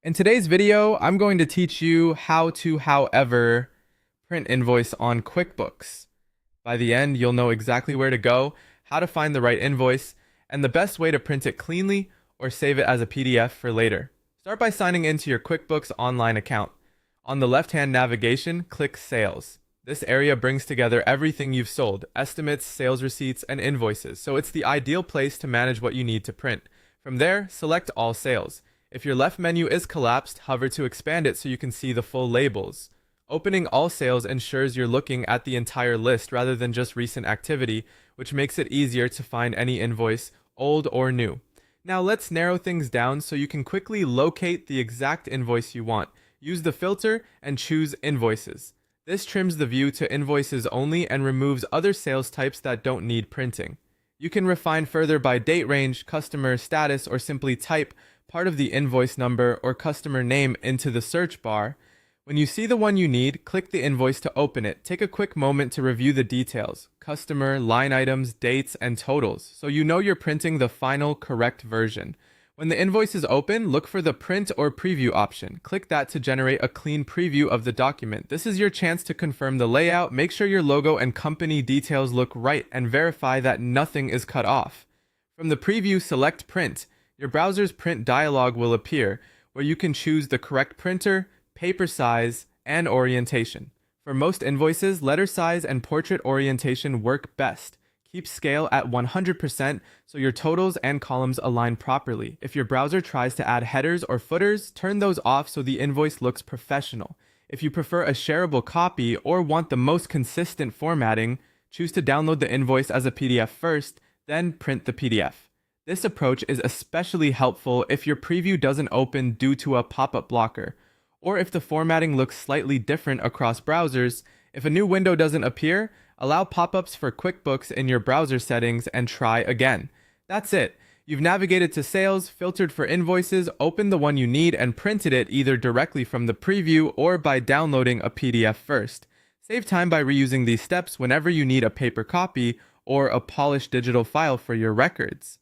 In today's video, I'm going to teach you how to, however, print invoice on QuickBooks. By the end, you'll know exactly where to go, how to find the right invoice, and the best way to print it cleanly or save it as a PDF for later. Start by signing into your QuickBooks Online account. On the left-hand navigation, click Sales. This area brings together everything you've sold, estimates, sales receipts, and invoices, so it's the ideal place to manage what you need to print. From there, select All Sales. If your left menu is collapsed, hover to expand it so you can see the full labels. Opening all sales ensures you're looking at the entire list rather than just recent activity, which makes it easier to find any invoice, old or new. Now let's narrow things down so you can quickly locate the exact invoice you want. Use the filter and choose Invoices. This trims the view to invoices only and removes other sales types that don't need printing. You can refine further by date range, customer status, or simply type part of the invoice number or customer name into the search bar. When you see the one you need, click the invoice to open it. Take a quick moment to review the details, customer, line items, dates, and totals, so you know you're printing the final correct version. When the invoice is open, look for the print or preview option. Click that to generate a clean preview of the document. This is your chance to confirm the layout, make sure your logo and company details look right, and verify that nothing is cut off. From the preview, select Print. Your browser's print dialog will appear, where you can choose the correct printer, paper size, and orientation. For most invoices, letter size and portrait orientation work best. Keep scale at 100% so your totals and columns align properly. If your browser tries to add headers or footers, turn those off so the invoice looks professional. If you prefer a shareable copy or want the most consistent formatting, choose to download the invoice as a PDF first, then print the PDF. This approach is especially helpful if your preview doesn't open due to a pop-up blocker, or if the formatting looks slightly different across browsers. If a new window doesn't appear, allow pop-ups for QuickBooks in your browser settings and try again. That's it. You've navigated to Sales, filtered for invoices, opened the one you need, and printed it either directly from the preview or by downloading a PDF first. Save time by reusing these steps whenever you need a paper copy or a polished digital file for your records.